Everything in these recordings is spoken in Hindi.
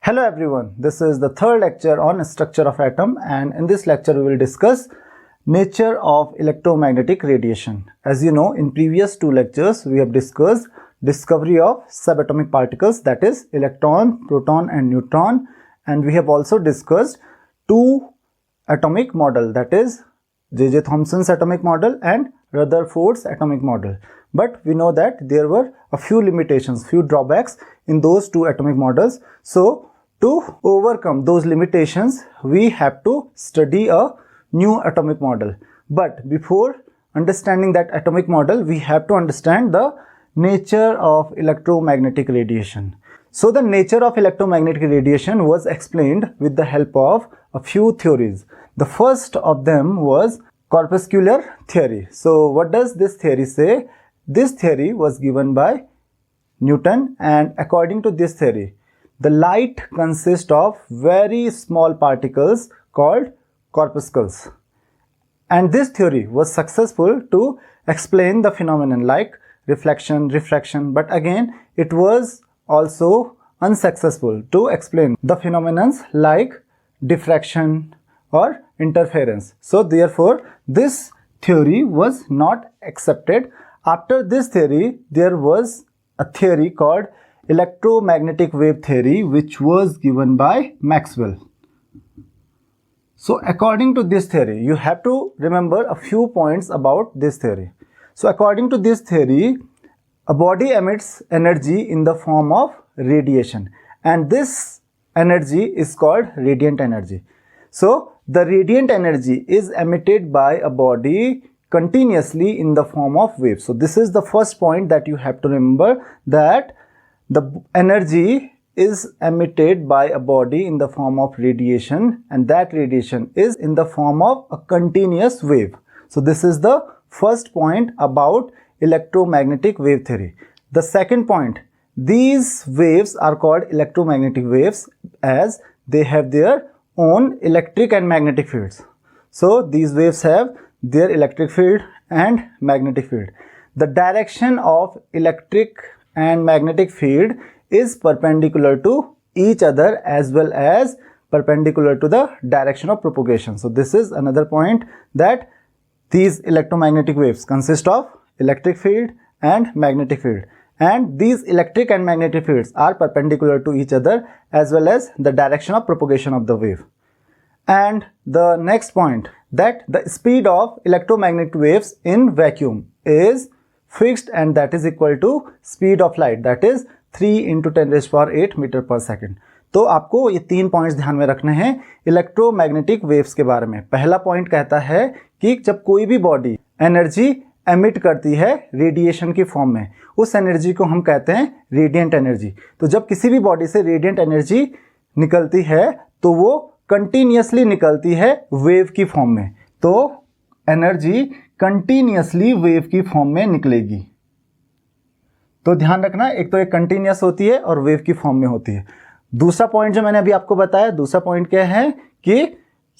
Hello everyone, this is the third lecture on structure of atom, and in this lecture we will discuss nature of electromagnetic radiation. As you know, in previous two lectures we have discussed discovery of subatomic particles, that is electron, proton and neutron, and we have also discussed two atomic model, that is J.J. Thomson's atomic model and Rutherford's atomic model. But we know that there were a few limitations, few drawbacks in those two atomic models. So to overcome those limitations, we have to study a new atomic model. But before understanding that atomic model, we have to understand the nature of electromagnetic radiation. So the nature of electromagnetic radiation was explained with the help of a few theories. The first of them was corpuscular theory. So what does this theory say? This theory was given by Newton, and according to this theory, the light consists of very small particles called corpuscles. And this theory was successful to explain the phenomenon like reflection, refraction, but again it was also unsuccessful to explain the phenomena like diffraction or interference. So therefore this theory was not accepted. After this theory, there was a theory called electromagnetic wave theory, which was given by Maxwell. So according to this theory, you have to remember a few points about this theory. So according to this theory, a body emits energy in the form of radiation, and this energy is called radiant energy. So the radiant energy is emitted by a body continuously in the form of waves. So this is the first point that you have to remember, that the energy is emitted by a body in the form of radiation, and that radiation is in the form of a continuous wave. So this is the first point about electromagnetic wave theory. The second point, these waves are called electromagnetic waves as they have their own electric and magnetic fields. So these waves have their electric field and magnetic field. The direction of electric and magnetic field is perpendicular to each other as well as perpendicular to the direction of propagation. So this is another point, that these electromagnetic waves consist of electric field and magnetic field, and these electric and magnetic fields are perpendicular to each other as well as the direction of propagation of the wave. And the next point, that the speed of electromagnetic waves in vacuum is fixed, and that is equal to speed of light, that is 3 × 10⁸ metre per second. तो आपको ये तीन पॉइंट्स ध्यान में रखने हैं इलेक्ट्रोमैग्नेटिक वेव्स के बारे में. पहला पॉइंट कहता है कि जब कोई भी बॉडी एनर्जी एमिट करती है रेडिएशन की फॉर्म में, उस एनर्जी को हम कहते हैं रेडिएंट एनर्जी. तो जब किसी भी बॉडी से रेडिएंट एनर्जी निकलती है तो वो कंटिन्यूसली निकलती है वेव की फॉर्म में. तो एनर्जी कंटिन्यूसली वेव की फॉर्म में निकलेगी. तो ध्यान रखना, एक तो एक कंटिन्यूस होती है और वेव की फॉर्म में होती है. दूसरा पॉइंट जो मैंने अभी आपको बताया, दूसरा पॉइंट क्या है कि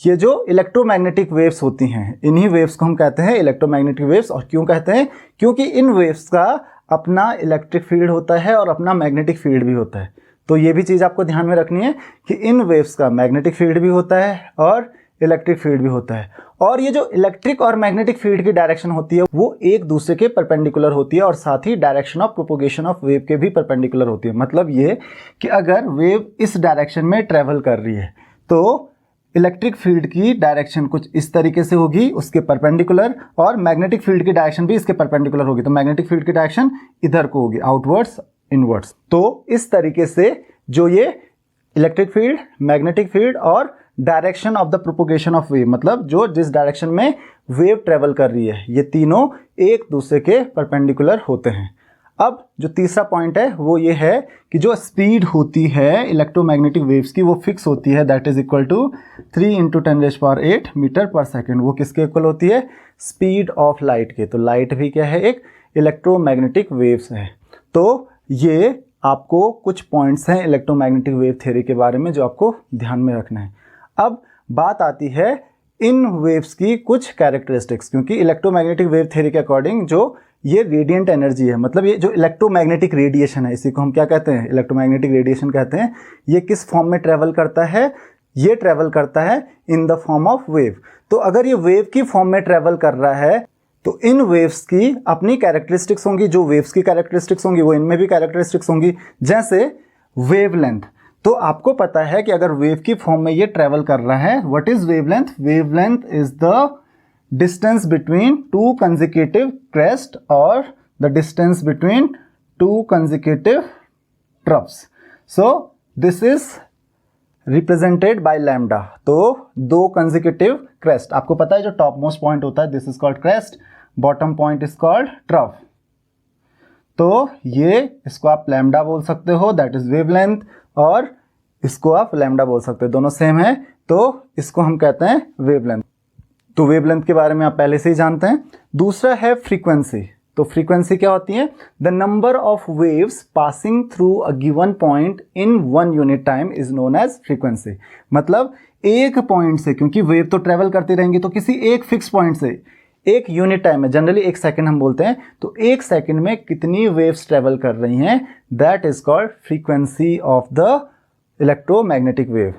ये जो इलेक्ट्रोमैग्नेटिक वेव्स होती हैं, इन्हीं वेव्स को हम कहते हैं इलेक्ट्रोमैग्नेटिक वेव्स. और क्यों कहते हैं? क्योंकि इन वेव्स का अपना इलेक्ट्रिक फील्ड होता है और अपना मैग्नेटिक फील्ड भी होता है. तो ये भी चीज़ आपको ध्यान में रखनी है कि इन वेव्स का मैग्नेटिक फील्ड भी होता है और इलेक्ट्रिक फील्ड भी होता है. और ये जो इलेक्ट्रिक और मैग्नेटिक फील्ड की डायरेक्शन होती है वो एक दूसरे के परपेंडिकुलर होती है, और साथ ही direction of propagation of wave के भी परपेंडिकुलर होती है. मतलब ये कि अगर वेव इस डायरेक्शन में ट्रेवल कर रही है तो इलेक्ट्रिक फील्ड की डायरेक्शन कुछ इस तरीके से होगी उसके परपेंडिकुलर, और मैग्नेटिक फील्ड की डायरेक्शन भी इसके परपेंडिकुलर होगी. तो मैग्नेटिक फील्ड की डायरेक्शन इधर को होगी, आउटवर्ड्स इनवर्ड्स. तो इस तरीके से जो ये इलेक्ट्रिक फील्ड, मैग्नेटिक फील्ड और direction of the propagation of wave, मतलब जो जिस डायरेक्शन में वेव ट्रेवल कर रही है, ये तीनों एक दूसरे के परपेंडिकुलर होते हैं. अब जो तीसरा पॉइंट है वो ये है कि जो स्पीड होती है इलेक्ट्रोमैग्नेटिक वेव्स की वो फिक्स होती है, that is equal to 3 × 10⁸ metre per second. वो किसके इक्वल होती है? स्पीड ऑफ लाइट के. तो लाइट भी क्या है? एक इलेक्ट्रोमैग्नेटिक वेव्स है. तो ये आपको कुछ पॉइंट्स हैं इलेक्ट्रोमैग्नेटिक वेव थ्योरी के बारे में जो आपको ध्यान में रखना है. अब बात आती है इन वेव्स की कुछ कैरेक्टरिस्टिक्स, क्योंकि इलेक्ट्रोमैग्नेटिक वेव थ्योरी के अकॉर्डिंग जो ये रेडिएंट एनर्जी है, मतलब ये जो इलेक्ट्रोमैग्नेटिक रेडिएशन है, इसी को हम क्या कहते हैं, इलेक्ट्रोमैग्नेटिक रेडिएशन कहते हैं। ये किस फॉर्म में ट्रेवल करता है, ये ट्रेवल करता है in the form of wave. तो अगर ये वेव की फॉर्म में ट्रेवल कर रहा है तो इन वेव्स की अपनी कैरेक्टरिस्टिक्स होंगी, जो वेव्स की कैरेक्टरिस्टिक्स होंगी वो इनमें भी कैरेक्टरिस्टिक्स होंगी, जैसे वेवलेंथ। तो आपको पता है कि अगर वेव की फॉर्म में ये ट्रेवल कर रहा है, what is wavelength? Wavelength is the distance between two consecutive crest और the distance between two consecutive troughs. So this is represented by lambda. तो दो कंसेक्यूटिव क्रेस्ट, आपको पता है जो टॉप मोस्ट पॉइंट होता है this is called crest, bottom point is called trough. तो ये इसको आप लैम्डा बोल सकते हो, दैट इज वेवलेंथ, और इसको आप लैम्डा बोल सकते हो, दोनों सेम है, तो इसको हम कहते हैं वेवलेंथ। तो वेवलेंथ के बारे में आप पहले से ही जानते हैं। दूसरा है फ्रीक्वेंसी। तो फ्रीक्वेंसी क्या होती है? The number of waves passing through a given point in 1 unit time is known as frequency. मतलब एक पॉइंट से, क्योंकि वेव तो ट्रेवल करती रहेंगी, तो किसी एक फिक्स पॉइंट से एक यूनिट टाइम में, जनरली 1 सेकंड हम बोलते हैं, तो 1 सेकंड में कितनी वेव्स ट्रेवल कर रही हैं, that is called frequency of the electromagnetic wave.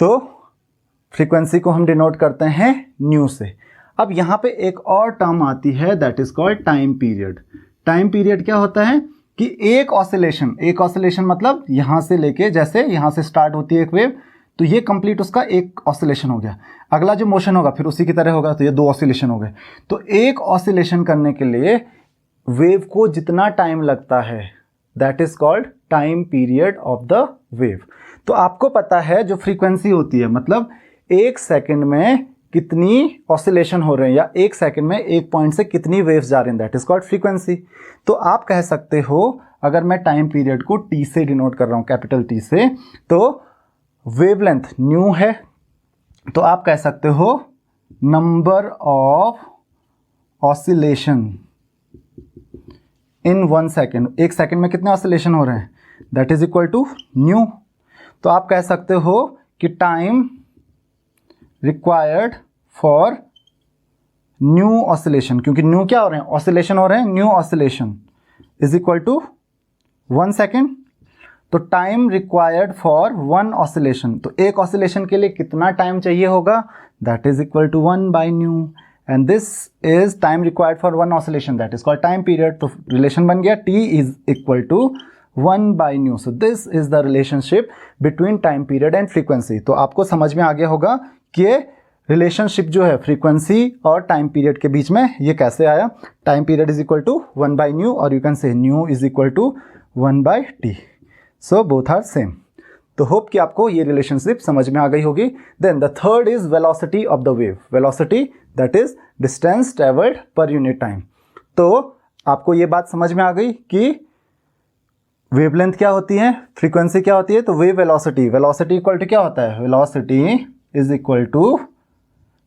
तो फ्रीक्वेंसी को हम डिनोट करते हैं न्यू से। अब यहाँ पे एक और टर्म आती है, that is called time period. Time period क्या होता है कि एक ऑसिलेशन मतलब यहाँ से लेके, जैसे यहाँ से स्टार्ट होती है एक वेव, तो ये कंप्लीट उसका एक ऑसिलेशन हो गया, अगला जो मोशन होगा फिर उसी की तरह होगा, तो ये 2 ऑसिलेशन हो गए। तो एक ऑसिलेशन करने के लिए वेव को जितना टाइम लगता है, that is called time period of the wave. तो आपको पता है जो फ्रीक्वेंसी होती है, मतलब 1 सेकंड में कितनी ऑसिलेशन हो रहे हैं, या 1 सेकंड में एक पॉइंट से कितनी वेव्स जा रही हैं, दैट इज कॉल्ड फ्रीक्वेंसी। तो आप कह सकते हो, अगर मैं टाइम पीरियड को टी से डिनोट कर रहा हूं, कैपिटल टी से, तो वेवलेंथ न्यू है, तो आप कह सकते हो number of oscillation in 1 second, 1 second में कितने ऑसिलेशन हो रहे हैं, that is equal to nu. तो आप कह सकते हो कि time required for nu oscillation, क्योंकि न्यू क्या हो रहे हैं, ऑसिलेशन हो रहे हैं, nu oscillation is equal to 1 second. तो टाइम रिक्वायर्ड फॉर 1 ऑसिलेशन, तो एक ऑसिलेशन के लिए कितना टाइम चाहिए होगा, that is equal to 1 by nu, and this is time required for 1 oscillation, that is called time period. तो रिलेशन बन गया T is equal to 1 by nu. So this is the relationship between time period and frequency. तो आपको समझ में आ गया होगा कि रिलेशनशिप जो है फ्रीक्वेंसी और टाइम पीरियड के बीच में ये कैसे आया। Time period is equal to 1 by nu, और you can say nu is equal to 1 by T. So both are same. तो होप कि आपको ये रिलेशनशिप समझ में आ गई होगी। Then the third is velocity of the wave. Velocity that is distance travelled per unit time. तो आपको ये बात समझ में आ गई कि वेवलेंथ क्या होती है, फ्रीक्वेंसी क्या होती है। तो wave velocity, velocity equal to क्या होता है, velocity is equal to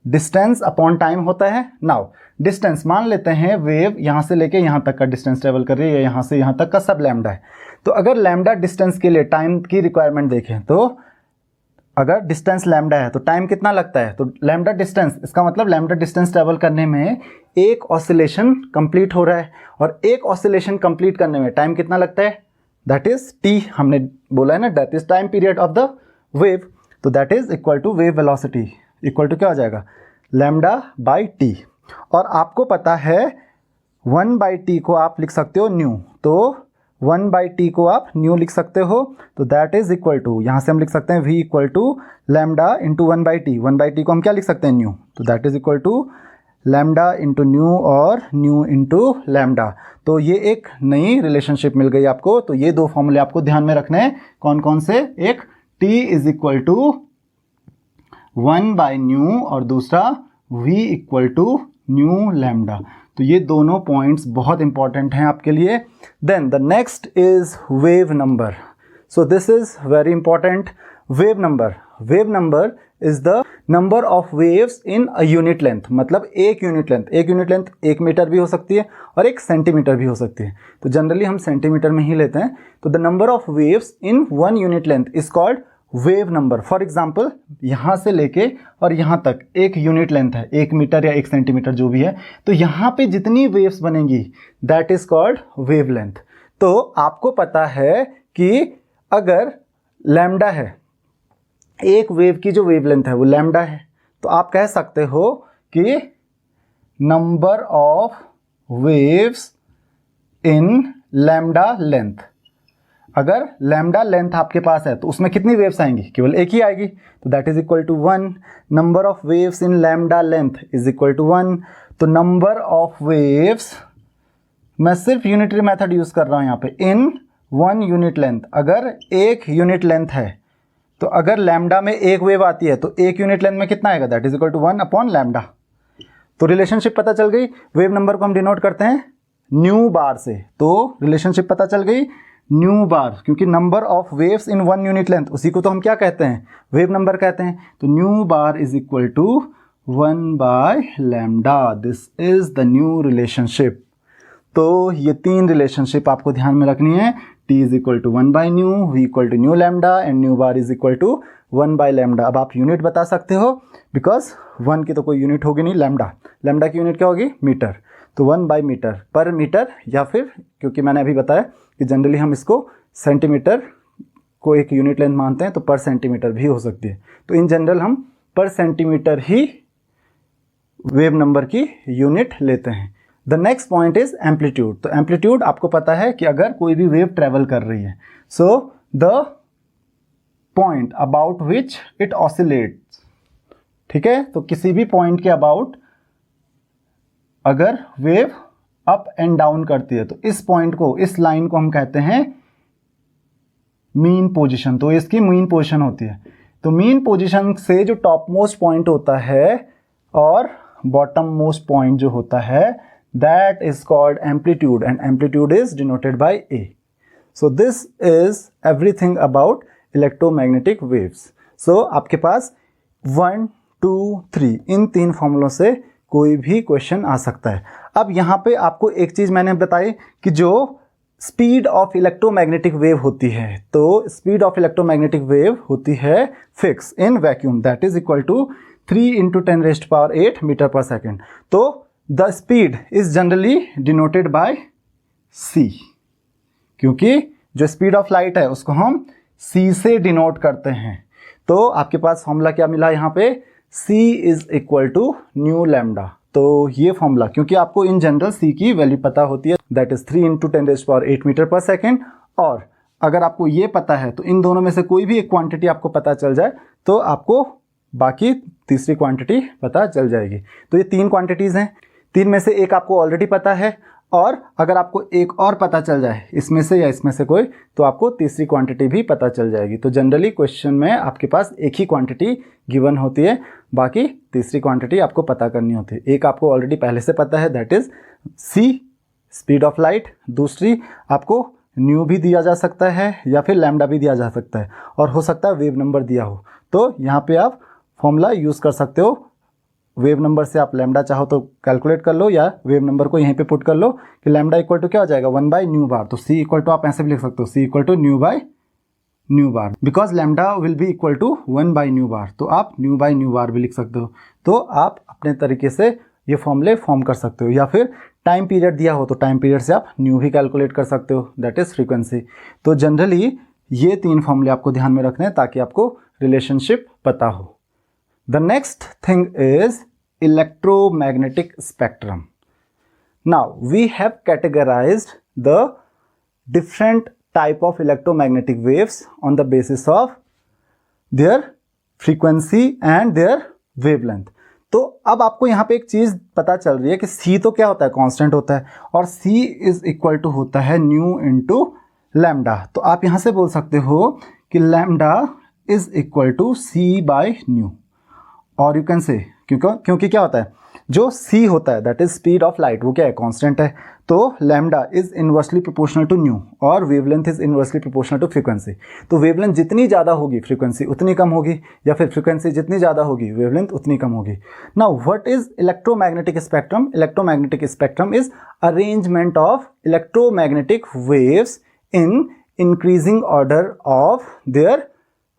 distance upon time होता है। नाउ डिस्टेंस मान लेते हैं वेव यहाँ से लेके यहाँ तक का डिस्टेंस ट्रेवल कर रही है, यहाँ से यहाँ तक का सब लैम्डा है। तो अगर लैम्डा डिस्टेंस के लिए टाइम की रिक्वायरमेंट देखें, तो अगर डिस्टेंस लैम्डा है तो टाइम कितना लगता है, तो लैम्डा डिस्टेंस, इसका मतलब लैम्डा डिस्टेंस ट्रेवल करने में एक ऑसिलेशन कंप्लीट हो रहा है, और एक ऑसिलेशन कंप्लीट करने में टाइम कितना लगता है, दैट इज टी। हमने बोला है ना, that is time period of the wave. तो that is equal to wave velocity equal to क्या हो जाएगा, लैम्डा बाई टी। और आपको पता है 1 बाई टी को आप लिख सकते हो न्यू, तो 1 बाई टी को आप न्यू लिख सकते हो। तो दैट इज इक्वल टू, यहाँ से हम लिख सकते हैं v equal to lambda into 1 by T. 1 by T को हम क्या लिख सकते हैं, न्यू। तो that is equal to lambda into nu और न्यू इंटू लैम्डा। तो ये एक नई रिलेशनशिप मिल गई आपको। तो ये 2 फॉर्मूले आपको ध्यान में रखने हैं, कौन कौन से, एक t is equal to 1 by nu और दूसरा v equal to nu lambda. तो ये दोनों पॉइंट्स बहुत इंपॉर्टेंट हैं आपके लिए। Then the next is wave number. So this is very important. Wave number, wave number is the number of waves in a unit length. मतलब एक यूनिट लेंथ, एक यूनिट लेंथ 1 मीटर भी हो सकती है और 1 सेंटीमीटर भी हो सकती है। तो जनरली हम सेंटीमीटर में ही लेते हैं। तो the number of waves in 1 unit length is called wave number, for example यहाँ से लेके और यहाँ तक एक यूनिट लेंथ है, 1 मीटर या 1 सेंटीमीटर जो भी है, तो यहाँ पे जितनी वेव्स बनेंगी that is called wave length. तो आपको पता है कि अगर लैम्डा है, एक वेव की जो वेवलेंथ है वो लैम्डा है, तो आप कह सकते हो कि number of waves in lambda length, अगर लैम्डा लेंथ आपके पास है तो उसमें कितनी वेव्स आएंगी, केवल एक ही आएगी, तो that is equal to 1। Number of waves in lambda length is equal to 1। तो नंबर ऑफ वेव्स, मैं सिर्फ यूनिटरी मेथड यूज कर रहा हूं यहाँ पे, इन 1 यूनिट लेंथ, अगर एक यूनिट लेंथ है तो अगर लैम्डा में एक वेव आती है तो एक यूनिट लेंथ में कितना आएगा, that is equal to 1 upon lambda. तो रिलेशनशिप पता चल गई। वेव नंबर को हम डिनोट करते हैं न्यू बार से, तो रिलेशनशिप पता चल गई न्यू बार, क्योंकि number of waves in 1 unit length, उसी को तो हम क्या कहते हैं, वेव नंबर कहते हैं। तो nu bar is equal to 1 by lambda, this is the new relationship. तो ये 3 रिलेशनशिप आपको ध्यान में रखनी है, T is equal to 1 by nu, V equal to nu lambda and nu bar is equal to 1 by lambda. अब आप यूनिट बता सकते हो, बिकॉज 1 की तो कोई यूनिट होगी नहीं, लैम्डा की यूनिट क्या होगी, मीटर, तो 1 बाई मीटर पर मीटर, या फिर क्योंकि मैंने अभी बताया कि जनरली हम इसको सेंटीमीटर को एक यूनिट लेंथ मानते हैं, तो पर सेंटीमीटर भी हो सकती है, तो इन जनरल हम पर सेंटीमीटर ही वेव नंबर की यूनिट लेते हैं। The next point is amplitude. तो एम्पलीट्यूड आपको पता है कि अगर कोई भी वेव ट्रेवल कर रही है, so the point about which it oscillates, ठीक है, तो किसी भी पॉइंट के अबाउट अगर वेव अप एंड डाउन करती है तो इस पॉइंट को, इस लाइन को हम कहते हैं मीन पोजीशन, तो इसकी मीन पोजीशन होती है। तो मीन पोजीशन से जो टॉप मोस्ट पॉइंट होता है और बॉटम मोस्ट पॉइंट जो होता है, that is called amplitude, and amplitude is denoted by A. So this is everything about electromagnetic waves. So आपके पास 1, 2, 3 इन 3 फॉर्मूलों से कोई भी क्वेश्चन आ सकता है। अब यहाँ पे आपको एक चीज मैंने बताई कि जो स्पीड ऑफ इलेक्ट्रोमैग्नेटिक वेव होती है, तो स्पीड ऑफ इलेक्ट्रोमैग्नेटिक वेव होती है fix in vacuum, that is equal to 3 × 10⁸ metre per second. तो the speed is generally denoted by c, क्योंकि जो स्पीड ऑफ लाइट है उसको हम c से डिनोट करते हैं। तो आपके पास फॉर्मूला क्या मिला यहाँ पे, c is equal to nu lambda. तो ये फॉर्मूला, क्योंकि आपको इन जनरल c की वैल्यू पता होती है, that is 3 × 10⁸ metre per second, और अगर आपको ये पता है तो इन दोनों में से कोई भी एक क्वांटिटी आपको पता चल जाए तो आपको बाकी तीसरी क्वांटिटी पता चल जाएगी। तो ये 3 क्वांटिटीज हैं, 3 में से एक आपको ऑलरेडी पता है, और अगर आपको एक और पता चल जाए इसमें से या इसमें से कोई, तो आपको तीसरी क्वांटिटी भी पता चल जाएगी। तो जनरली क्वेश्चन में आपके पास एक ही क्वांटिटी गिवन होती है, बाकी तीसरी क्वांटिटी आपको पता करनी होती है। एक आपको ऑलरेडी पहले से पता है, that is c, speed of light. दूसरी आपको न्यू भी दिया जा सकता है या फिर लैम्डा भी दिया जा सकता है, और हो सकता है वेव नंबर दिया हो, तो यहाँ पे आप फॉर्मूला यूज़ कर सकते हो। वेव नंबर से आप लैम्डा चाहो तो कैलकुलेट कर लो, या वेव नंबर को यहीं पे पुट कर लो कि लैम्डा इक्वल टू क्या हो जाएगा, 1 बाई न्यू बार। तो c इक्वल टू आप ऐसे भी लिख सकते हो, c equal to nu by nu bar, because lambda will be equal to 1 by nu bar, तो आप न्यू बाई न्यू बार भी लिख सकते हो। तो आप अपने तरीके से ये फॉर्मूले फॉर्म कर सकते हो, या फिर टाइम पीरियड दिया हो तो टाइम पीरियड से आप न्यू भी कैलकुलेट कर सकते हो, दैट इज फ्रीक्वेंसी। तो जनरली ये 3 फॉर्मूले आपको ध्यान में रखने हैं ताकि आपको रिलेशनशिप पता हो। The next thing is electromagnetic spectrum. Now we have categorized the different type of electromagnetic waves on the basis of their frequency and their wavelength. तो अब आपको यहाँ पे एक चीज पता चल रही है कि c तो क्या होता है, कांस्टेंट होता है, और c इज इक्वल टू होता है न्यू इंटू लैम्डा। तो आप यहाँ से बोल सकते हो कि lambda is equal to c by nu, और यू कैन से क्योंकि क्या होता है, जो c होता है that is speed of light, वो क्या है, कांस्टेंट है, तो lambda is inversely proportional to nu, और wavelength is inversely proportional to frequency. तो वेवलेंथ जितनी ज़्यादा होगी फ्रीक्वेंसी उतनी कम होगी, या फिर फ्रीक्वेंसी जितनी ज़्यादा होगी वेवलेंथ उतनी कम होगी। Now what is electromagnetic spectrum? Electromagnetic spectrum is arrangement of electromagnetic waves in increasing order of their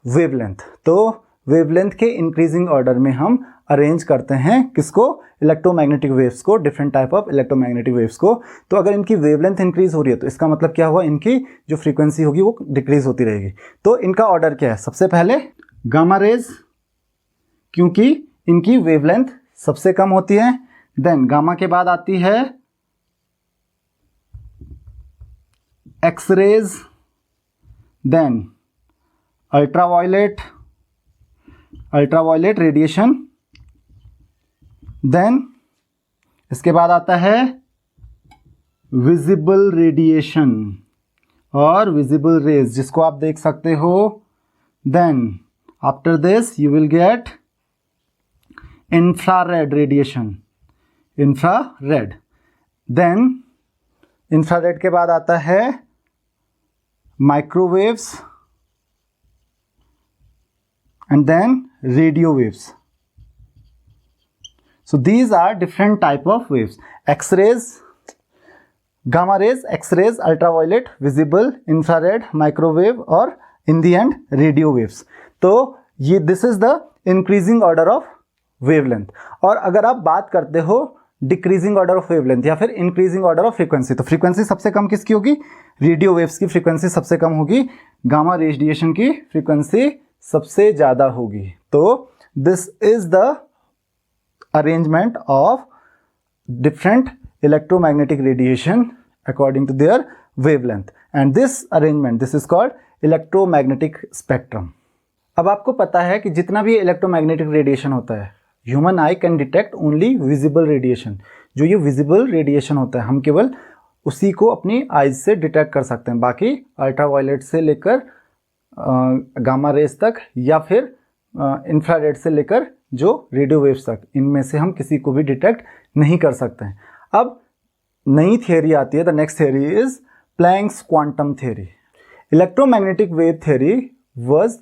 wavelength. तो वेवलेंथ के इंक्रीजिंग ऑर्डर में हम अरेंज करते हैं किसको, इलेक्ट्रोमैग्नेटिक वेव्स को, different type of electromagnetic waves को। तो अगर इनकी वेवलेंथ इंक्रीज हो रही है तो इसका मतलब क्या हुआ, इनकी जो फ्रीक्वेंसी होगी वो डिक्रीज होती रहेगी। तो इनका ऑर्डर क्या है, सबसे पहले गामा रेज, क्योंकि इनकी वेवलेंथ सबसे कम होती है। देन गामा के बाद आती है X rays, then ultraviolet radiation, then इसके बाद आता है विजिबल रेडिएशन और विजिबल रेज, जिसको आप देख सकते हो। Then after this you will get infrared radiation, infrared. Then infrared के बाद आता है microwaves and then radio waves. So these are different type of waves: X-rays, gamma rays, X-rays, ultraviolet, visible, infrared, microwave और in the end radio waves. तो ये this is the increasing order of wavelength. और अगर आप बात करते हो डिक्रीजिंग ऑर्डर ऑफ वेवलेंथ या फिर इंक्रीजिंग ऑर्डर ऑफ फ्रीक्वेंसी, तो फ्रीक्वेंसी सबसे कम किसकी होगी, रेडियो वेव्स की फ्रीक्वेंसी सबसे कम होगी, गामा रेडिएशन की फ्रीक्वेंसी सबसे ज़्यादा होगी। तो this is the arrangement of different electromagnetic radiation according to their wavelength, and this arrangement, this is called electromagnetic spectrum. अब आपको पता है कि जितना भी इलेक्ट्रोमैग्नेटिक रेडिएशन होता है, human I can detect only visible radiation. जो ये विजिबल रेडिएशन होता है हम केवल उसी को अपनी आइज से डिटेक्ट कर सकते हैं, बाकी अल्ट्रावायलेट से लेकर गामा रेज तक या फिर इंफ्रारेड से लेकर जो रेडियो वेव्स तक, इनमें से हम किसी को भी डिटेक्ट नहीं कर सकते हैं। अब नई थियरी आती है, the next theory is Planck's quantum theory. Electromagnetic wave theory was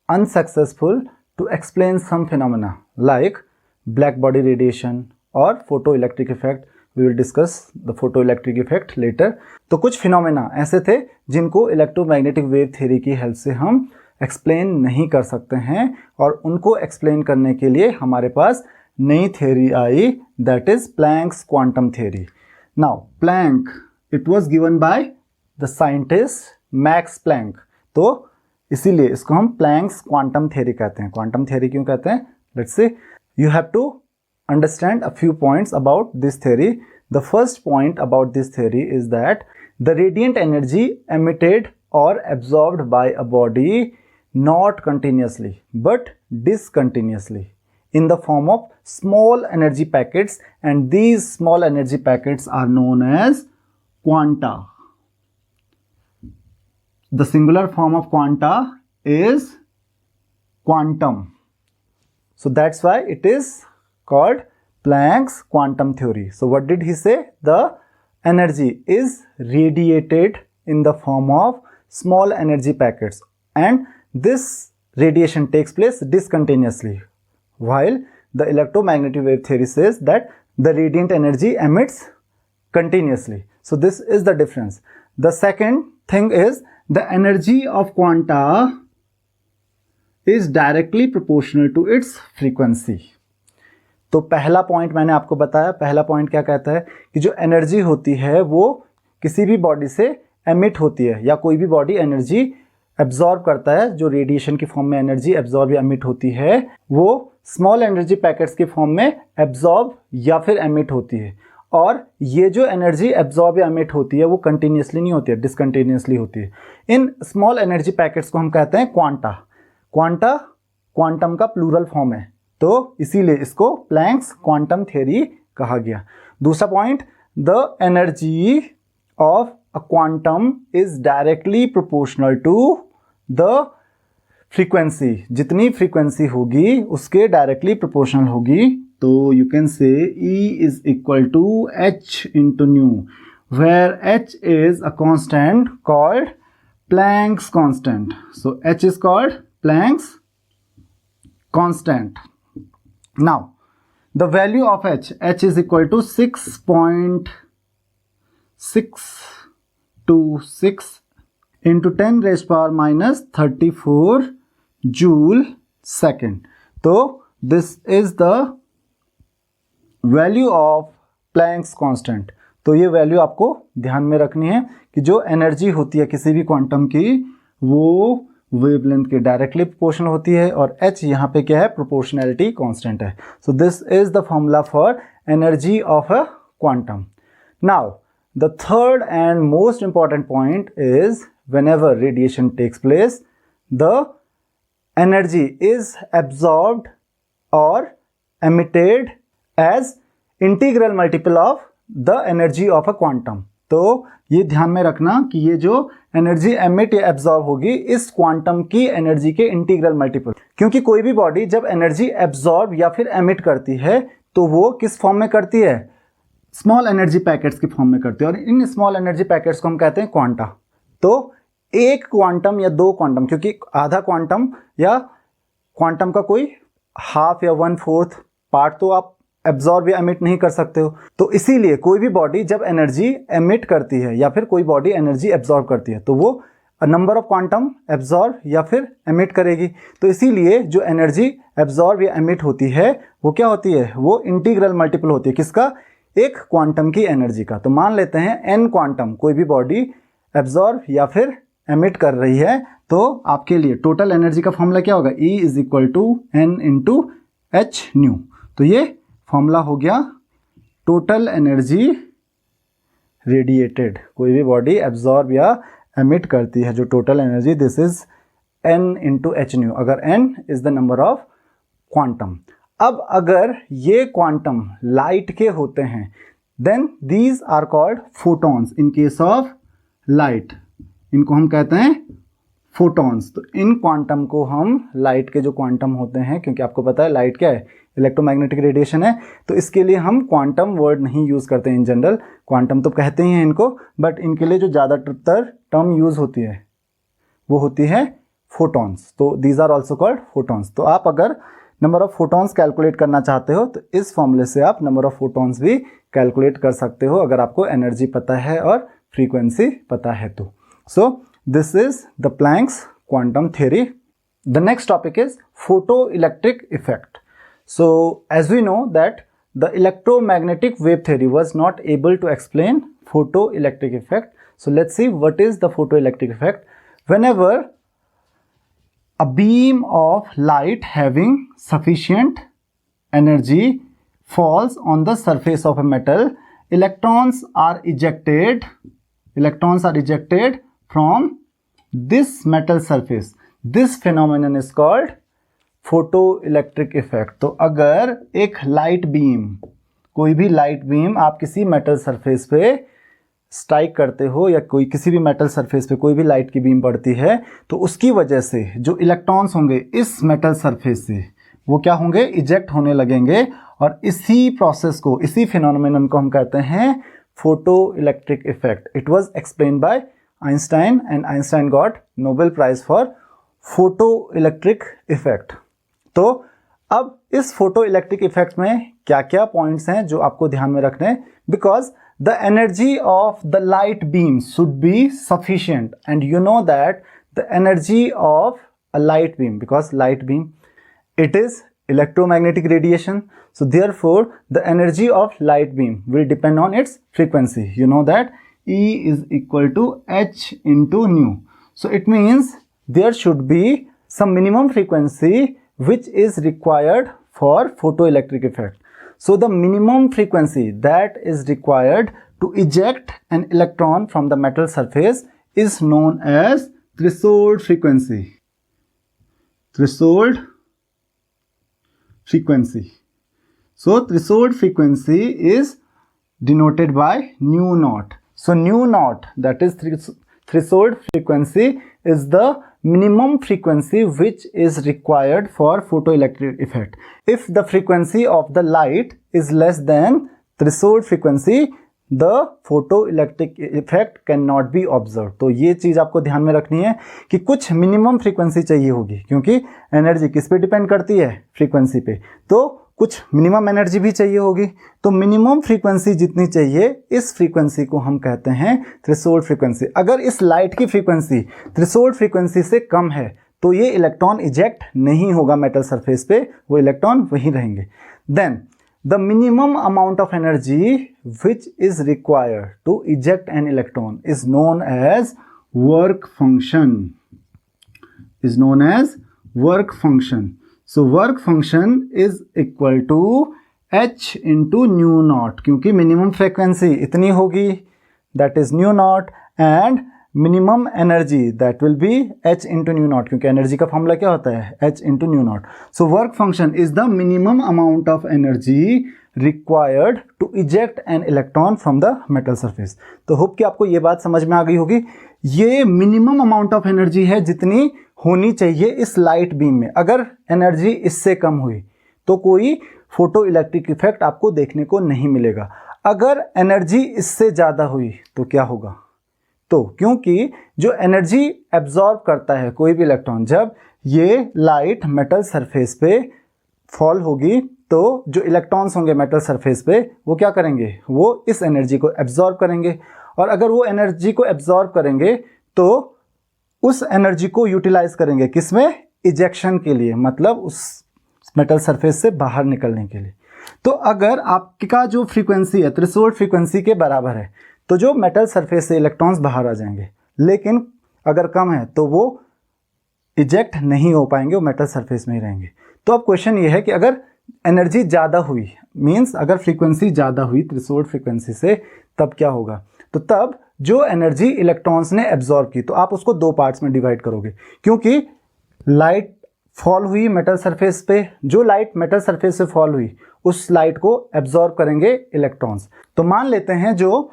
unsuccessful to explain some phenomena like black body radiation or photoelectric effect. We will discuss the photoelectric effect later. तो कुछ फिनोमेना ऐसे थे जिनको इलेक्ट्रोमैग्नेटिक वेव थ्योरी की हेल्प से हम एक्सप्लेन नहीं कर सकते हैं, और उनको एक्सप्लेन करने के लिए हमारे पास नई थ्योरी आई, that is Planck's quantum theory. Now Planck, it was given by the scientist Max Planck, तो इसीलिए इसको हम प्लैंक्स क्वांटम थ्योरी कहते हैं। क्वांटम थ्योरी क्यों कहते हैं, let's say you have to understand a few points about this theory. The first point about this theory is that the radiant energy emitted और absorbed by a body not continuously but discontinuously in the form of small energy packets, and these small energy packets are known as quanta. The singular form of quanta is quantum, so that's why it is called Planck's quantum theory. So what did he say? The energy is radiated in the form of small energy packets, and this radiation takes place discontinuously, while the electromagnetic wave theory says that the radiant energy emits continuously. So this is the difference. The second thing is the energy of quanta is directly proportional to its frequency. तो पहला पॉइंट मैंने आपको बताया, पहला पॉइंट क्या कहता है कि जो एनर्जी होती है वो किसी भी बॉडी से एमिट होती है, या कोई भी बॉडी एनर्जी एब्जॉर्ब करता है, जो रेडिएशन की फॉर्म में एनर्जी एब्जॉर्ब या एमिट होती है वो स्मॉल एनर्जी पैकेट्स के फॉर्म में एब्जॉर्ब या फिर एमिट होती है। और ये जो एनर्जी एब्जॉर्ब या एमिट होती है वो कंटिन्यूसली नहीं होती है, डिसकंटिन्यूसली होती है। इन स्मॉल एनर्जी पैकेट्स को हम कहते हैं क्वांटा। क्वांटा क्वांटम का प्लूरल फॉर्म है, तो इसीलिए इसको प्लैंक्स क्वांटम थ्योरी कहा गया। दूसरा point, the energy of a quantum is directly proportional to the frequency. जितनी फ्रीक्वेंसी होगी उसके डायरेक्टली प्रोपोर्शनल होगी। तो you can say E is equal to H into nu, where H is a constant called Planck's constant. So H is called Planck's constant. Now the value of H is equal to 6.626 into 10 raised power minus 34 joule second. तो this is the value of Planck's constant. तो ये वैल्यू आपको ध्यान में रखनी है कि जो एनर्जी होती है किसी भी क्वांटम की वो वेवलेंथ के डायरेक्टली प्रोपोर्शनल होती है, और h यहाँ पे क्या है, प्रोपोर्शनैलिटी कांस्टेंट है। सो this is the formula for energy of a quantum. Now the third and most important point is whenever radiation takes place, the energy is absorbed or emitted as integral multiple of the energy of a quantum। तो ये ध्यान में रखना कि ये जो एनर्जी एमिट या एब्जॉर्ब होगी इस क्वांटम की एनर्जी के इंटीग्रल मल्टीपल, क्योंकि कोई भी बॉडी जब एनर्जी एब्जॉर्ब या फिर एमिट करती है तो वो किस फॉर्म में करती है, स्मॉल एनर्जी पैकेट्स की फॉर्म में करती है, और इन स्मॉल एनर्जी पैकेट्स को हम कहते हैं क्वांटा। तो एक क्वांटम या दो क्वांटम, क्योंकि आधा क्वांटम या क्वांटम का कोई हाफ या 1/4 पार्ट तो आप एब्जॉर्ब या एमिट नहीं कर सकते हो, तो इसीलिए कोई भी बॉडी जब एनर्जी एमिट करती है या फिर कोई बॉडी एनर्जी एब्जॉर्ब करती है तो वो नंबर ऑफ क्वांटम एब्जॉर्ब या फिर एमिट करेगी। तो इसीलिए जो एनर्जी एब्जॉर्ब या एमिट होती है वो क्या होती है, वो इंटीग्रल मल्टीपल होती है किसका, एक क्वांटम की एनर्जी का। तो मान लेते हैं n क्वांटम कोई भी बॉडी एब्जॉर्ब या फिर एमिट कर रही है, तो आपके लिए टोटल एनर्जी का फॉर्मूला क्या होगा, E = n × h न्यू। तो ये फॉर्मूला हो गया टोटल एनर्जी रेडिएटेड, कोई भी बॉडी एब्जॉर्ब या एमिट करती है जो total energy, this is n × h nu, अगर n is the number of quantum. अब अगर ये क्वांटम लाइट के होते हैं then these are called photons. In case of light इनको हम कहते हैं फोटॉन्स। तो इन क्वांटम को हम लाइट के जो क्वांटम होते हैं, क्योंकि आपको पता है लाइट क्या है, इलेक्ट्रोमैग्नेटिक रेडिएशन है, तो इसके लिए हम क्वांटम वर्ड नहीं यूज़ करते हैं इन जनरल, क्वांटम तो कहते ही हैं इनको, बट इनके लिए जो ज़्यादातर टर्म यूज़ होती है वो होती है फोटॉन्स। तो these are also called photons. तो आप अगर नंबर ऑफ फोटॉन्स कैलकुलेट करना चाहते हो तो इस फॉर्मूले से आप नंबर ऑफ फोटॉन्स भी कैलकुलेट कर सकते हो अगर आपको एनर्जी पता है और फ्रीक्वेंसी पता है तो। So this is the Planck's quantum theory. The next topic is photoelectric effect. So as we know that the electromagnetic wave theory was not able to explain photoelectric effect. So let's see what is the photoelectric effect. Whenever a beam of light having sufficient energy falls on the surface of a metal, electrons are ejected from this metal surface. This phenomenon is called photoelectric effect. तो अगर एक लाइट बीम, कोई भी लाइट बीम आप किसी मेटल सरफेस पे स्ट्राइक करते हो या कोई किसी भी मेटल सरफेस पे कोई भी लाइट की बीम पड़ती है, तो उसकी वजह से जो इलेक्ट्रॉन्स होंगे इस मेटल सरफेस से वो क्या होंगे, इजेक्ट होने लगेंगे, और इसी प्रोसेस को, इसी फिनोमेनन को हम कहते हैं photoelectric effect. It was explained by Einstein and Einstein got Nobel Prize for photoelectric effect. तो अब इस photoelectric effect में क्या क्या पॉइंट्स हैं जो आपको ध्यान में रखने हैं, because the energy of the light beam should be sufficient, and you know that the energy of a light beam, because light beam it is electromagnetic radiation, so therefore the energy of light beam will depend on its frequency. You know that E = h × nu. So it means there should be some minimum frequency which is required for photoelectric effect. So the minimum frequency that is required to eject an electron from the metal surface is known as threshold frequency. Threshold frequency. So threshold frequency is denoted by nu naught. So nu naught, that is threshold frequency, is the minimum frequency which is required for photoelectric effect. If the frequency of the light is less than threshold frequency, the photoelectric effect cannot be observed. तो ये चीज़ आपको ध्यान में रखनी है कि कुछ मिनिमम फ्रीक्वेंसी चाहिए होगी, क्योंकि एनर्जी किस पे डिपेंड करती है, फ्रीक्वेंसी पे, तो कुछ मिनिमम एनर्जी भी चाहिए होगी। तो मिनिमम फ्रीक्वेंसी जितनी चाहिए इस फ्रीक्वेंसी को हम कहते हैं थ्रेशोल्ड फ्रीक्वेंसी। अगर इस लाइट की फ्रीक्वेंसी थ्रेशोल्ड फ्रीक्वेंसी से कम है तो ये इलेक्ट्रॉन इजेक्ट नहीं होगा मेटल सरफेस पे, वो इलेक्ट्रॉन वहीं रहेंगे. Then the minimum amount of energy which is required to eject an electron is known as work function, is known as work function. So work function is equal to h into nu naught, क्योंकि मिनिमम फ्रीक्वेंसी इतनी होगी, that is nu naught, and minimum energy that will be h into nu naught, क्योंकि एनर्जी का फॉर्मूला क्या होता है, h into nu naught. So work function is the minimum amount of energy required to eject an electron from the metal surface. तो होप कि आपको ये बात समझ में आ गई होगी. ये मिनिमम अमाउंट ऑफ एनर्जी है जितनी होनी चाहिए इस लाइट बीम में. अगर एनर्जी इससे कम हुई तो कोई फोटो इलेक्ट्रिक इफेक्ट आपको देखने को नहीं मिलेगा. अगर एनर्जी इससे ज़्यादा हुई तो क्या होगा, तो क्योंकि जो एनर्जी एब्जॉर्ब करता है कोई भी इलेक्ट्रॉन, जब ये लाइट मेटल सरफेस पे फॉल होगी तो जो इलेक्ट्रॉन्स होंगे मेटल सरफेस पे वो क्या करेंगे, वो इस एनर्जी को एब्जॉर्ब करेंगे. और अगर वो एनर्जी को एब्जॉर्ब करेंगे तो उस एनर्जी को यूटिलाइज करेंगे किसमें, इजेक्शन के लिए, मतलब उस मेटल सरफेस से बाहर निकलने के लिए. तो अगर आपका जो फ्रीक्वेंसी है थ्रेशोल्ड फ्रीक्वेंसी के बराबर है तो जो मेटल सरफेस से इलेक्ट्रॉन्स बाहर आ जाएंगे, लेकिन अगर कम है तो वो इजेक्ट नहीं हो पाएंगे, वो मेटल सरफेस में ही रहेंगे. तो अब क्वेश्चन ये है कि अगर एनर्जी ज़्यादा हुई, मीन्स अगर फ्रीक्वेंसी ज़्यादा हुई थ्रेशोल्ड फ्रीक्वेंसी से, तब क्या होगा, तो तब जो एनर्जी इलेक्ट्रॉन्स ने एब्जॉर्ब की तो आप उसको दो पार्ट्स में डिवाइड करोगे, क्योंकि लाइट फॉल हुई मेटल सरफेस पे, जो लाइट मेटल सरफेस से फॉल हुई उस लाइट को एब्जॉर्ब करेंगे इलेक्ट्रॉन्स. तो मान लेते हैं जो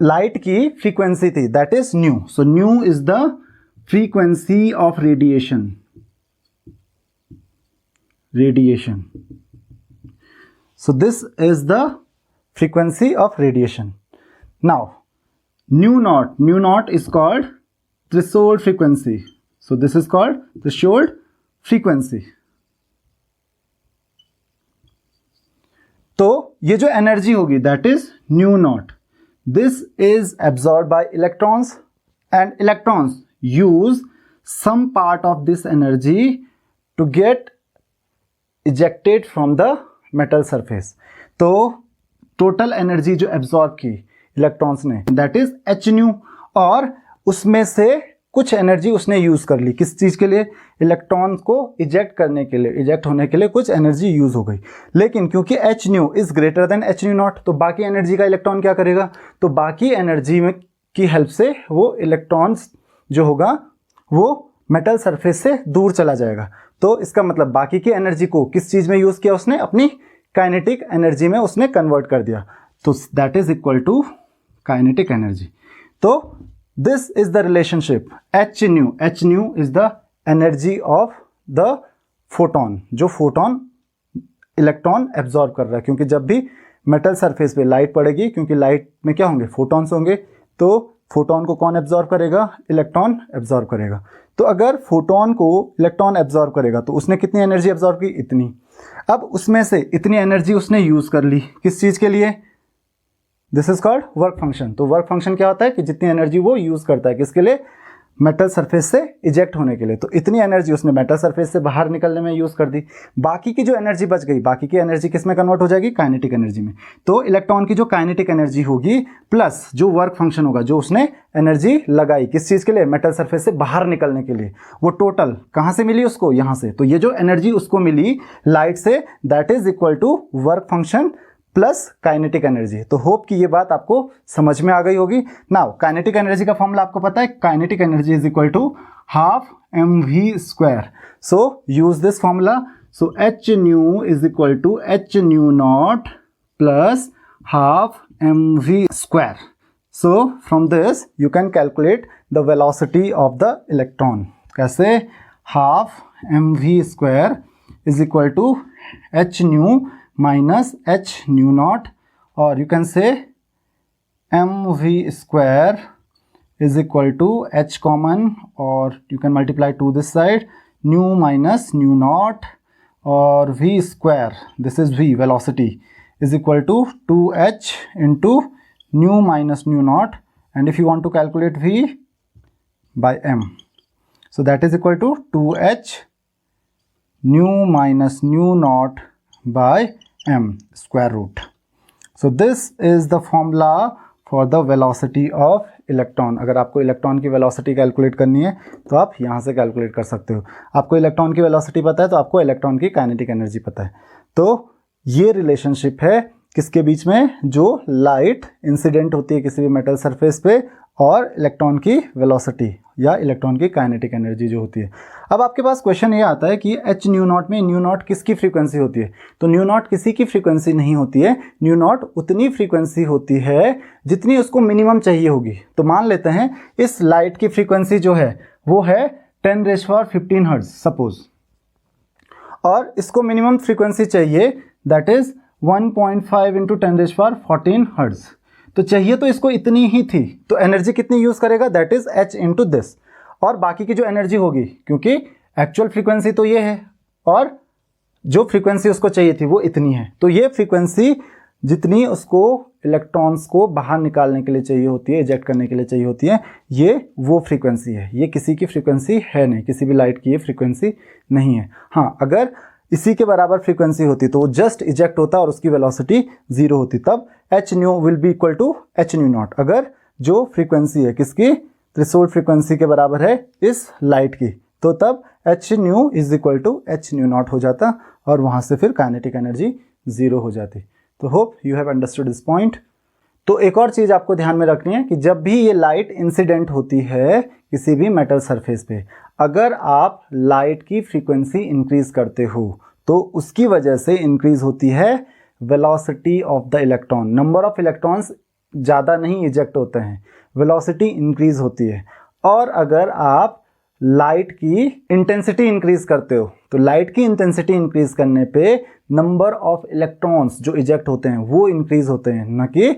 लाइट की फ्रीक्वेंसी थी that is new. So new is the frequency of radiation. So this is the frequency of radiation. Now nu naught is called threshold frequency. So this is called threshold frequency. तो ये जो एनर्जी होगी that is nu naught. This is absorbed by electrons and electrons use some part of this energy to get ejected from the metal surface. तो टोटल एनर्जी जो एब्जॉर्ब की इलेक्ट्रॉन्स ने दैट इज h nu, और उसमें से कुछ एनर्जी उसने यूज कर ली किस चीज के लिए, इलेक्ट्रॉन को इजेक्ट करने के लिए, इजेक्ट होने के लिए कुछ एनर्जी यूज हो गई. लेकिन क्योंकि h nu is greater than h nu naught, तो बाकी एनर्जी का इलेक्ट्रॉन क्या करेगा, तो बाकी एनर्जी में की हेल्प से वो इलेक्ट्रॉन्स जो होगा वो मेटल सरफेस से दूर चला जाएगा. तो इसका मतलब बाकी की एनर्जी को किस चीज में यूज किया उसने, अपनी काइनेटिक एनर्जी में उसने कन्वर्ट कर दिया. तो that is equal to kinetic energy. तो this is the relationship h nu is the energy of the photon, जो फोटोन इलेक्ट्रॉन एब्जॉर्ब कर रहा है. क्योंकि जब भी मेटल सरफेस पे लाइट पड़ेगी, क्योंकि लाइट में क्या होंगे, फोटॉन्स होंगे, तो फोटोन को कौन एब्जॉर्ब करेगा, इलेक्ट्रॉन एब्जॉर्ब करेगा. तो अगर फोटोन को इलेक्ट्रॉन एब्जॉर्ब करेगा तो उसने कितनी एनर्जी एब्जॉर्ब की, इतनी. अब उसमें से इतनी एनर्जी उसने यूज कर ली किस चीज के लिए, this is called work function. तो वर्क फंक्शन क्या होता है कि जितनी एनर्जी वो यूज करता है किसके लिए, मेटल सरफेस से इजेक्ट होने के लिए. तो इतनी एनर्जी उसने मेटल सरफेस से बाहर निकलने में यूज कर दी. बाकी की जो एनर्जी बच गई, बाकी की एनर्जी किस में कन्वर्ट हो जाएगी, काइनेटिक एनर्जी में. तो इलेक्ट्रॉन की जो काइनेटिक एनर्जी होगी प्लस जो वर्क फंक्शन होगा, जो उसने एनर्जी लगाई किस चीज के लिए, मेटल सरफेस से बाहर निकलने के लिए, वो टोटल कहां से मिली उसको, यहां से. तो ये जो एनर्जी उसको मिली लाइट से that is equal to work function plus kinetic energy. तो होप कि ये बात आपको समझ में आ गई होगी. नाउ काइनेटिक एनर्जी का फॉर्मूला आपको पता है, kinetic energy is equal to half mv square. So use this formula. So h nu is equal to h nu naught plus half mv square. So from this you can calculate the velocity of the electron. कैसे, half mv square is equal to h nu minus h nu naught, or you can say mv square is equal to h common, or you can multiply to this side, nu minus nu naught, or v square, this is v velocity, is equal to 2h into nu minus nu naught, and if you want to calculate v by m. So that is equal to 2h nu minus nu naught by m square root. So this is the formula for the velocity of electron. अगर आपको इलेक्ट्रॉन की वेलोसिटी कैलकुलेट करनी है तो आप यहाँ से कैलकुलेट कर सकते हो. आपको इलेक्ट्रॉन की वेलोसिटी पता है तो आपको इलेक्ट्रॉन की काइनेटिक एनर्जी पता है. तो ये रिलेशनशिप है किसके बीच में, जो लाइट इंसिडेंट होती है किसी भी मेटल सरफेस पे और इलेक्ट्रॉन की वेलोसिटी या इलेक्ट्रॉन की काइनेटिक एनर्जी जो होती है. अब आपके पास क्वेश्चन ये आता है कि एच न्यू नॉट में न्यू नॉट किसकी फ्रीक्वेंसी होती है. तो न्यू नॉट किसी की फ्रीक्वेंसी नहीं होती है. न्यू नॉट उतनी फ्रीक्वेंसी होती है जितनी उसको मिनिमम चाहिए होगी. तो मान लेते हैं इस लाइट की फ्रीक्वेंसी जो है वो है 10⁻15 हर्ट्ज सपोज, और इसको मिनिमम फ्रीक्वेंसी चाहिए दैट इज 1.5 इंटू 10⁻14 हर्ट्ज. तो चाहिए तो इसको इतनी ही थी, तो एनर्जी कितनी यूज करेगा, that is h into this. और बाकी की जो एनर्जी होगी, क्योंकि एक्चुअल फ्रीक्वेंसी तो ये है और जो फ्रीक्वेंसी उसको चाहिए थी वो इतनी है, तो ये फ्रीक्वेंसी जितनी उसको इलेक्ट्रॉन्स को बाहर निकालने के लिए चाहिए होती है, इजेक्ट करने के लिए चाहिए होती है, ये वो फ्रीक्वेंसी है. ये किसी की फ्रीक्वेंसी है नहीं, किसी भी लाइट की ये फ्रीक्वेंसी नहीं है. हाँ, अगर इसी के बराबर फ्रीक्वेंसी होती तो वो जस्ट इजेक्ट होता और उसकी वेलोसिटी 0 होती, तब H nu will be equal to H nu naught. अगर जो फ्रीक्वेंसी है किसकी, थ्रेशोल्ड फ्रीक्वेंसी के बराबर है इस लाइट की, तो तब H nu is equal to H nu naught हो जाता और वहाँ से फिर काइनेटिक एनर्जी 0 हो जाती. तो hope you have understood this point. तो एक और चीज़ आपको ध्यान में रखनी है कि जब भी ये लाइट इंसिडेंट होती है किसी भी मेटल सरफेस पे, अगर आप लाइट की फ्रीक्वेंसी इंक्रीज करते हो तो उसकी वजह से इंक्रीज होती है velocity of the electron. Number of electrons ज़्यादा नहीं इजेक्ट होते हैं, वेलोसिटी इंक्रीज होती है. और अगर आप लाइट की इंटेंसिटी इंक्रीज करते हो तो लाइट की इंटेंसिटी इंक्रीज करने पे नंबर ऑफ इलेक्ट्रॉन्स जो इजेक्ट होते हैं वो इंक्रीज होते हैं, न कि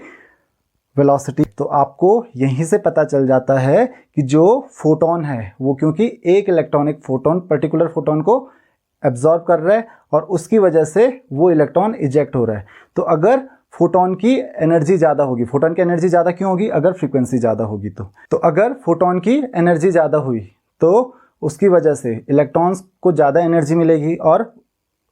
वेलोसिटी. तो आपको यहीं से पता चल जाता है कि जो फोटोन है वो, क्योंकि एक इलेक्ट्रॉन एक फोटोन पर्टिकुलर फोटोन को एब्जॉर्ब कर रहा है और उसकी वजह से वो इलेक्ट्रॉन इजेक्ट हो रहा है. तो अगर फोटोन की एनर्जी ज़्यादा होगी, फोटोन की एनर्जी ज़्यादा क्यों होगी, अगर फ्रीक्वेंसी ज़्यादा होगी तो अगर फोटोन की एनर्जी ज़्यादा हुई तो उसकी वजह से इलेक्ट्रॉन्स को ज़्यादा एनर्जी मिलेगी और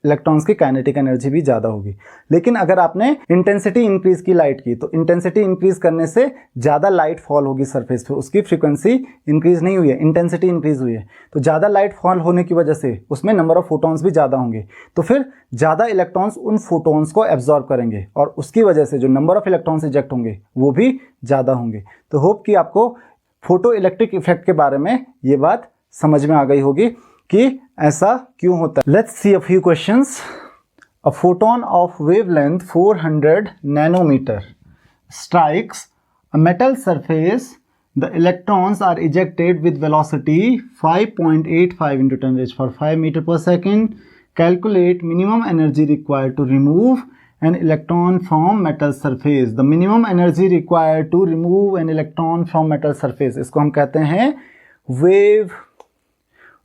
इलेक्ट्रॉन्स की काइनेटिक एनर्जी भी ज़्यादा होगी. लेकिन अगर आपने इंटेंसिटी इंक्रीज की लाइट की तो इंटेंसिटी इंक्रीज करने से ज़्यादा लाइट फॉल होगी सरफेस पे, उसकी फ्रीक्वेंसी इंक्रीज नहीं हुई है, इंटेंसिटी इंक्रीज हुई है. तो ज़्यादा लाइट फॉल होने की वजह से उसमें नंबर ऑफ फोटॉन्स भी ज़्यादा होंगे, तो फिर ज़्यादा इलेक्ट्रॉन्स उन फोटॉन्स को एब्जॉर्ब करेंगे और उसकी वजह से जो नंबर ऑफ इलेक्ट्रॉन्स इजेक्ट होंगे वो भी ज़्यादा होंगे. तो होप कि आपको फोटो इलेक्ट्रिक इफेक्ट के बारे में ये बात समझ में आ गई होगी कि ऐसा क्यों होता है. Let's see a few questions. A photon of wavelength 400 nanometre strikes a metal surface. The electrons are ejected with velocity 5.85 into 10⁵ meter per second. Calculate minimum energy required to remove an electron from metal surface. The minimum energy required to remove an electron from metal surface, इसको हम कहते हैं वेव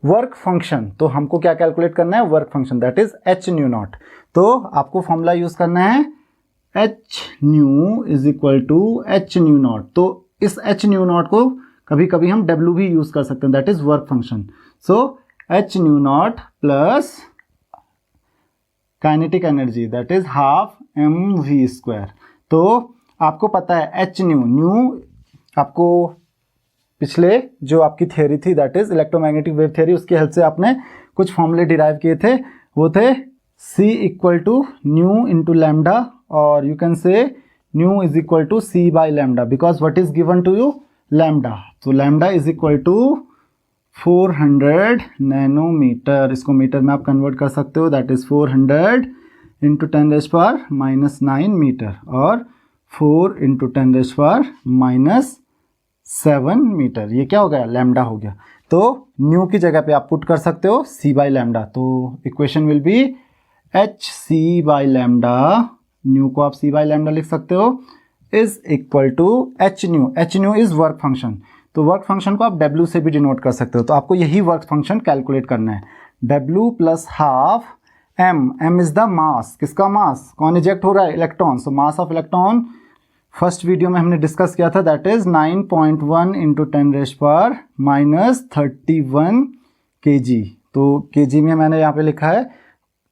वर्क फंक्शन. तो हमको क्या कैलकुलेट करना है, work function, that is H nu naught. तो आपको फॉर्मूला यूज करना है H nu is equal to H nu naught. तो इस एच न्यू नॉट को कभी कभी हम डब्ल्यू भी यूज कर सकते हैं, that is work function. So H nu naught plus kinetic energy that is half M V square. तो आपको पता है एच न्यू आपको पिछले जो आपकी थियरी थी that is electromagnetic wave theory, उसकी हेल्प से आपने कुछ फॉर्मूले डिराइव किए थे. वो थे C equal to nu into lambda, और you can say nu is equal to C by lambda because what is given to you, lambda. तो lambda is equal to 400 nanometre. इसको मीटर में आप कन्वर्ट कर सकते हो, दैट इज 400 इंटू 10⁻⁹ मीटर और 4 इंटू 10⁻⁷ मीटर. ये क्या हो गया, लैम्डा हो गया. तो न्यू की जगह पे आप पुट कर सकते हो C बाई लैम्डा. तो equation will be H C by lambda, nu को आप C बाई लैम्डा लिख सकते हो, is equal to H nu. H nu is work function, तो वर्क फंक्शन को आप W से भी डिनोट कर सकते हो. तो आपको यही वर्क फंक्शन कैलकुलेट करना है. W plus half M, M is the mass. किसका मास, कौन इजेक्ट हो रहा है, electron. So mass of electron first video में हमने डिस्कस किया था, दैट इज 9.1 इंटू 10⁻31 kg। तो kg में मैंने यहाँ पे लिखा है,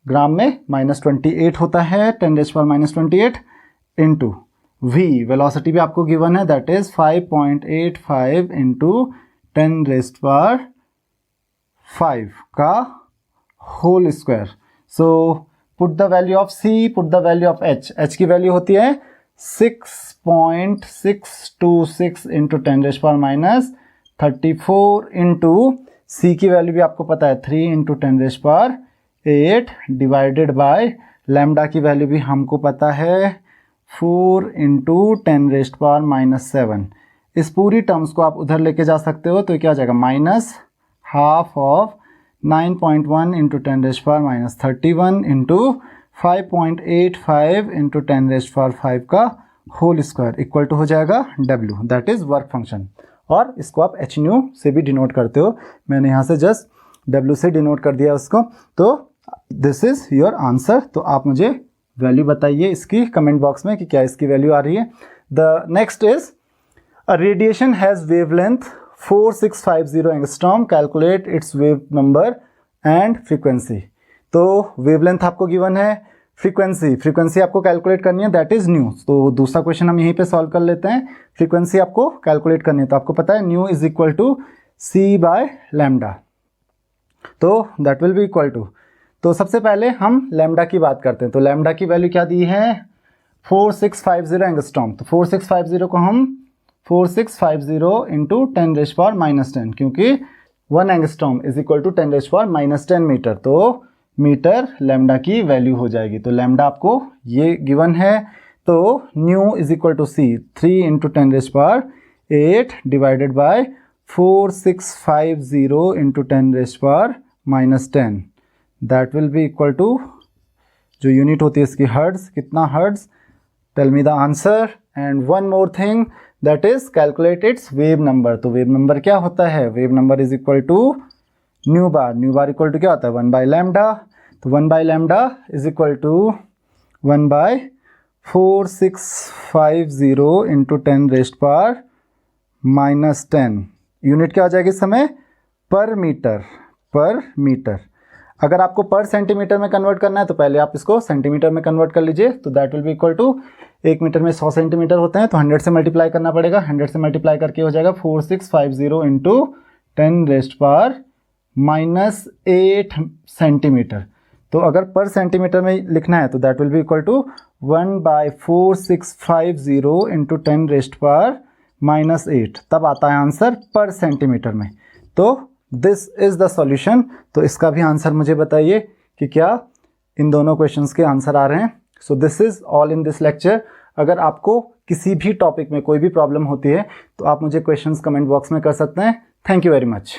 ग्राम में -28 होता है 10⁻28 इंटू v, वेलोसिटी भी आपको गिवन है, दैट इज 5.85 इंटू 10⁵ का whole square. So put the value of c, put the value of h। h की वैल्यू होती है 6.626 इंटू 10⁻34 इंटू c की वैल्यू भी आपको पता है 3 इंटू 10⁸ डिवाइडेड बाय लैम्डा की वैल्यू भी हमको पता है 4 इंटू 10⁻⁻7। इस पूरी टर्म्स को आप उधर लेके जा सकते हो, तो क्या आ जाएगा -½ ऑफ 9.1 इंटू 10⁻31 इंटू 5.85 इंटू 10⁵ का होल स्क्वायर इक्वल टू हो जाएगा W, that is work function. और इसको आप h न्यू से भी डिनोट करते हो, मैंने यहाँ से जस्ट W से डिनोट कर दिया उसको। तो दिस इज योर आंसर। तो आप मुझे वैल्यू बताइए इसकी कमेंट बॉक्स में कि क्या इसकी वैल्यू आ रही है। The next is a radiation has wavelength 4650 angstrom, calculate its wave number and frequency. तो वेवलेंथ आपको गिवन है, फ्रीक्वेंसी आपको कैलकुलेट करनी है, दैट इज न्यू। तो दूसरा क्वेश्चन हम यहीं पे सॉल्व कर लेते हैं। फ्रीक्वेंसी आपको कैलकुलेट करनी है, तो आपको पता है nu is equal to c by lambda, तो that will be equal to. तो सबसे पहले हम लैम्डा की बात करते हैं। तो लैम्डा की वैल्यू क्या दी है 4650 एंगस्ट्रॉम। तो 4650 को हम 4650 इंटू 10⁻⁻10, क्योंकि 1 angstrom is equal to 10⁻⁻10 metre, तो मीटर लैम्डा की वैल्यू हो जाएगी। तो लैम्डा आपको ये गिवन है, तो nu is equal to c 3 into 10⁸ divided by 4650 into 10⁻⁻10, that will be equal to, जो यूनिट होती है इसकी हर्ट्ज, कितना hertz, tell me the answer. And one more thing, that is calculate its wave number. तो वेव नंबर क्या होता है, wave number is equal to nu bar equal to क्या होता है 1 बाय लैम्डा। तो 1 by lambda is equal to 1 by 4650 into 10⁻⁻10। Unit क्या हो जाएगी इस समय, पर मीटर। अगर आपको पर सेंटीमीटर में कन्वर्ट करना है तो पहले आप इसको सेंटीमीटर में कन्वर्ट कर लीजिए। तो that will be equal to, 1 metre में 100 सेंटीमीटर होते हैं, तो 100 से मल्टीप्लाई करना पड़ेगा। 100 से मल्टीप्लाई करके हो जाएगा 4650 इंटू 10⁻⁻8 सेंटीमीटर। तो अगर पर सेंटीमीटर में लिखना है तो that will be equal to 1 by 4650 into 10⁻⁻8, तब आता है आंसर पर सेंटीमीटर में। तो दिस इज द सॉल्यूशन। तो इसका भी आंसर मुझे बताइए कि क्या इन दोनों क्वेश्चंस के आंसर आ रहे हैं। सो this is all in this lecture. अगर आपको किसी भी टॉपिक में कोई भी प्रॉब्लम होती है तो आप मुझे क्वेश्चंस कमेंट बॉक्स में कर सकते हैं। Thank you very much.